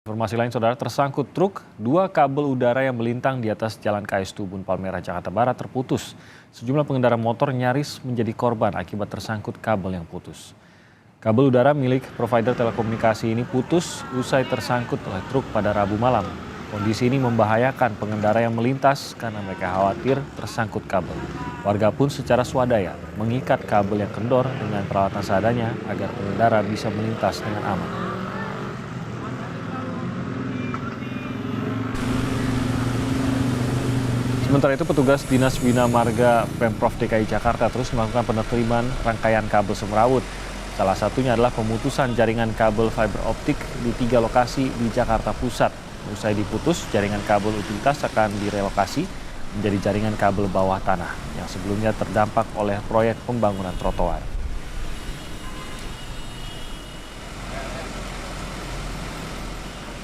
Informasi lain, saudara, tersangkut truk, dua kabel udara yang melintang di atas Jalan KS Tubun Palmerah, Jakarta Barat terputus. Sejumlah pengendara motor nyaris menjadi korban akibat tersangkut kabel yang putus. Kabel udara milik provider telekomunikasi ini putus usai tersangkut oleh truk pada Rabu malam. Kondisi ini membahayakan pengendara yang melintas karena mereka khawatir tersangkut kabel. Warga pun secara swadaya mengikat kabel yang kendor dengan peralatan seadanya agar pengendara bisa melintas dengan aman. Sementara itu, petugas Dinas Bina Marga Pemprov DKI Jakarta terus melakukan penertiban rangkaian kabel semrawut. Salah satunya adalah pemutusan jaringan kabel fiber optik di 3 lokasi di Jakarta Pusat. Usai diputus, jaringan kabel utilitas akan direlokasi menjadi jaringan kabel bawah tanah yang sebelumnya terdampak oleh proyek pembangunan trotoar.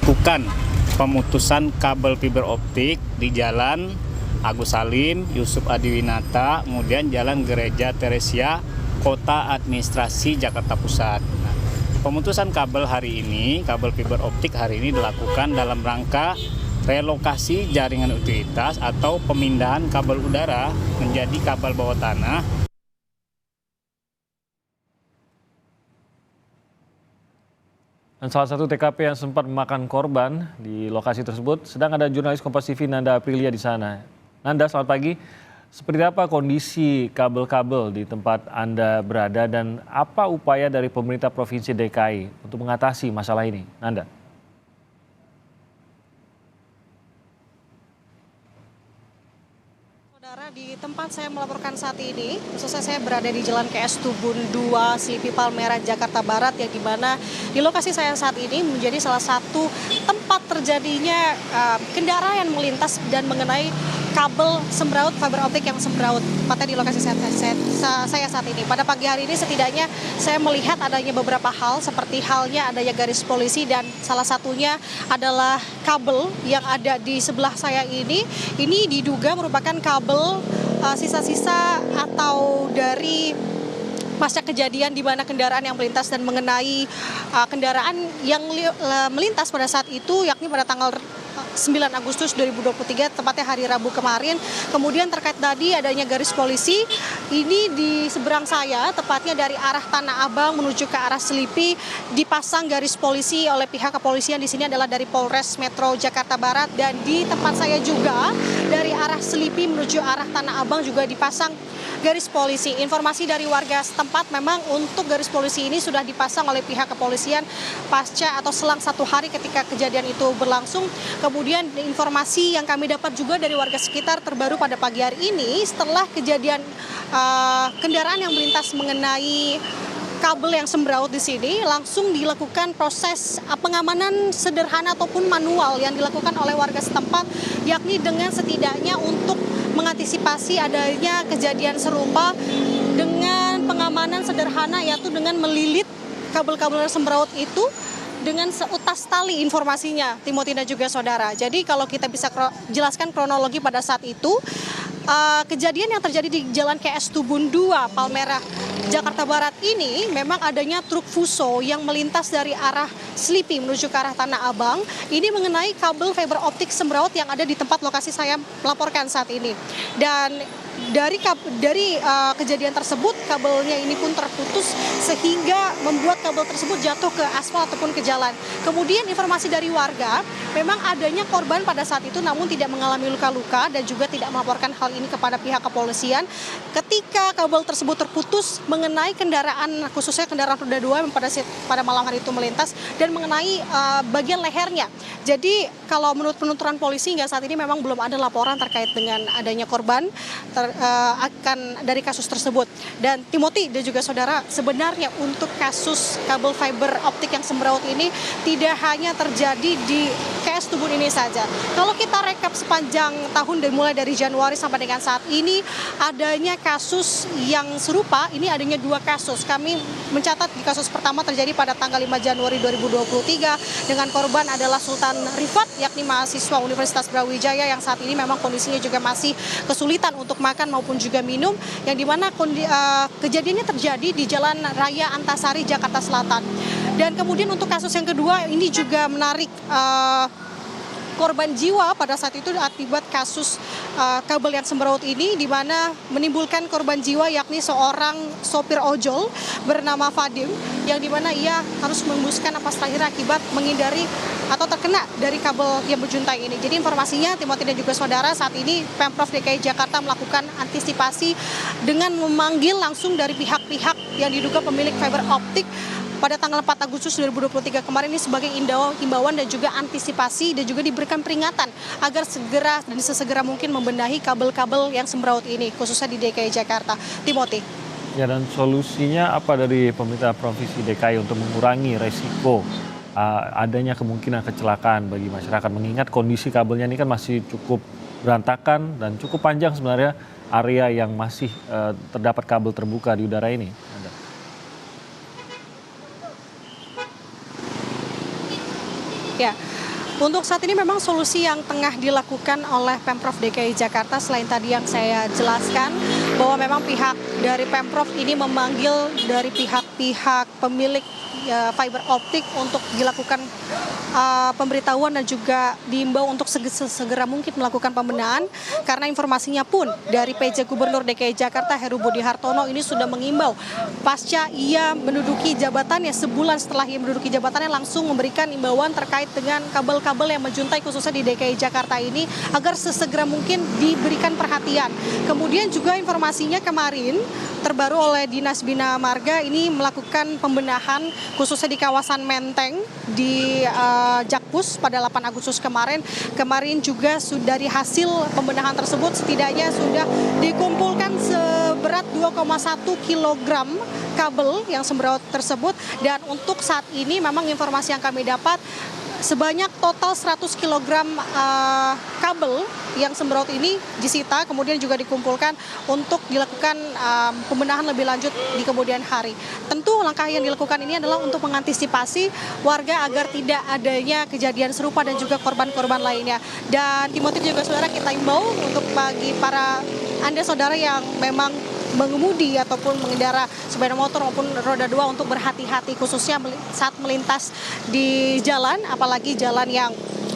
Bukan pemutusan kabel fiber optik di Jalan Agus Salim, Yusuf Adiwinata, kemudian Jalan Gereja Teresia, Kota Administrasi Jakarta Pusat. Nah, pemutusan kabel hari ini, kabel fiber optik hari ini dilakukan dalam rangka relokasi jaringan utilitas atau pemindahan kabel udara menjadi kabel bawah tanah. Dan salah satu TKP yang sempat memakan korban di lokasi tersebut, sedang ada jurnalis Kompas TV Nanda Aprilia di sana. Nanda, selamat pagi. Seperti apa kondisi kabel-kabel di tempat Anda berada dan apa upaya dari pemerintah Provinsi DKI untuk mengatasi masalah ini, Nanda? Saudara, di tempat saya melaporkan saat ini, khususnya saya berada di Jalan KS Tubun 2, Slipi Palmerah, Jakarta Barat, yang dimana di lokasi saya saat ini menjadi salah satu tempat terjadinya kendaraan yang melintas dan mengenai kabel sembraut fiber optik yang sembraut tepatnya di lokasi saya saat ini. Pada pagi hari ini setidaknya saya melihat adanya beberapa hal seperti halnya adanya garis polisi dan salah satunya adalah kabel yang ada di sebelah saya ini diduga merupakan kabel sisa-sisa atau dari pasca kejadian di mana kendaraan yang melintas dan mengenai kendaraan yang melintas pada saat itu, yakni pada tanggal 9 Agustus 2023, tepatnya hari Rabu kemarin. Kemudian terkait tadi adanya garis polisi, ini di seberang saya, tepatnya dari arah Tanah Abang menuju ke arah Selipi, dipasang garis polisi oleh pihak kepolisian. Di sini adalah dari Polres Metro Jakarta Barat, dan di tempat saya juga dari arah Selipi menuju arah Tanah Abang juga dipasang garis polisi. Informasi dari warga setempat memang untuk garis polisi ini sudah dipasang oleh pihak kepolisian pasca atau selang 1 hari ketika kejadian itu berlangsung. Kemudian informasi yang kami dapat juga dari warga sekitar terbaru pada pagi hari ini setelah kejadian kendaraan yang melintas mengenai kabel yang sembraut di sini, langsung dilakukan proses pengamanan sederhana ataupun manual yang dilakukan oleh warga setempat, yakni dengan setidaknya untuk mengantisipasi adanya kejadian serupa dengan pengamanan sederhana, yaitu dengan melilit kabel-kabel yang sembraut itu dengan seutas tali informasinya, Timothy dan juga saudara. Jadi kalau kita bisa jelaskan kronologi pada saat itu, kejadian yang terjadi di Jalan KS Tubun 2, Palmerah, Jakarta Barat ini memang adanya truk Fuso yang melintas dari arah Slipi menuju ke arah Tanah Abang. Ini mengenai kabel fiber optik sembraut yang ada di tempat lokasi saya melaporkan saat ini. Dan dari kejadian tersebut, kabelnya ini pun terputus sehingga membuat kabel tersebut jatuh ke aspal ataupun ke jalan. Kemudian informasi dari warga, memang adanya korban pada saat itu namun tidak mengalami luka-luka dan juga tidak melaporkan hal ini kepada pihak kepolisian. Ketika kabel tersebut terputus mengenai kendaraan, khususnya kendaraan roda 2 yang pada malam hari itu melintas dan mengenai bagian lehernya. Jadi kalau menurut penuturan polisi hingga saat ini memang belum ada laporan terkait dengan adanya korban akan dari kasus tersebut. Dan Timothy dan juga saudara, sebenarnya untuk kasus kabel fiber optik yang sembraut ini tidak hanya terjadi di KS Tubun ini saja. Kalau kita rekap sepanjang tahun mulai dari Januari sampai dengan saat ini, adanya kasus yang serupa, ini adanya 2 kasus. Kami mencatat di kasus pertama terjadi pada tanggal 5 Januari 2023 dengan korban adalah Sultan Rifat, yakni mahasiswa Universitas Brawijaya yang saat ini memang kondisinya juga masih kesulitan untuk makan maupun juga minum, yang dimana kejadiannya terjadi di Jalan Raya Antasari, Jakarta Selatan. Dan kemudian untuk kasus yang kedua ini juga menarik korban jiwa pada saat itu akibat kasus kabel yang sembraut ini, di mana menimbulkan korban jiwa yakni seorang sopir ojol bernama Fadim, yang di mana ia harus mengembuskan napas terakhir akibat menghindari atau terkena dari kabel yang berjuntai ini. Jadi informasinya Timothy dan juga saudara, saat ini Pemprov DKI Jakarta melakukan antisipasi dengan memanggil langsung dari pihak-pihak yang diduga pemilik fiber optik pada tanggal 4 Agustus 2023 kemarin ini sebagai himbauan dan juga antisipasi, dan juga diberikan peringatan agar segera dan sesegera mungkin membenahi kabel-kabel yang sembraut ini khususnya di DKI Jakarta. Timothy. Ya, dan solusinya apa dari pemerintah Provinsi DKI untuk mengurangi resiko adanya kemungkinan kecelakaan bagi masyarakat, mengingat kondisi kabelnya ini kan masih cukup berantakan dan cukup panjang sebenarnya area yang masih terdapat kabel terbuka di udara ini. Ya, untuk saat ini memang solusi yang tengah dilakukan oleh Pemprov DKI Jakarta selain tadi yang saya jelaskan bahwa memang pihak dari Pemprov ini memanggil dari pihak-pihak pemilik fiber optik untuk dilakukan pemberitahuan dan juga diimbau untuk segera mungkin melakukan pembenahan, karena informasinya pun dari PJ Gubernur DKI Jakarta Heru Budi Hartono ini sudah mengimbau pasca ia menduduki jabatannya, sebulan setelah ia menduduki jabatannya langsung memberikan imbauan terkait dengan kabel-kabel yang menjuntai khususnya di DKI Jakarta ini agar sesegera mungkin diberikan perhatian. Kemudian juga informasinya kemarin terbaru oleh Dinas Bina Marga ini melakukan pembenahan khususnya di kawasan Menteng di Jakpus pada 8 Agustus kemarin. Kemarin juga dari hasil pembenahan tersebut setidaknya sudah dikumpulkan seberat 2,1 kilogram kabel yang sembraut tersebut, dan untuk saat ini memang informasi yang kami dapat sebanyak total 100 kg kabel yang sembraut ini disita, kemudian juga dikumpulkan untuk dilakukan pembenahan lebih lanjut di kemudian hari. Tentu langkah yang dilakukan ini adalah untuk mengantisipasi warga agar tidak adanya kejadian serupa dan juga korban-korban lainnya. Dan Timothy juga saudara, kita imbau untuk bagi para Anda saudara yang memang mengemudi ataupun mengendara sepeda motor maupun roda 2 untuk berhati-hati khususnya saat melintas di jalan, apalagi jalan yang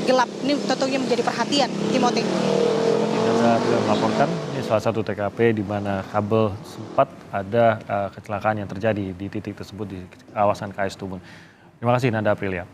gelap. Ini tentunya menjadi perhatian, Timothy. Anda sudah melaporkan ini salah satu TKP di mana kabel sempat ada kecelakaan yang terjadi di titik tersebut di kawasan KS Tubun. Terima kasih Nanda Aprilia.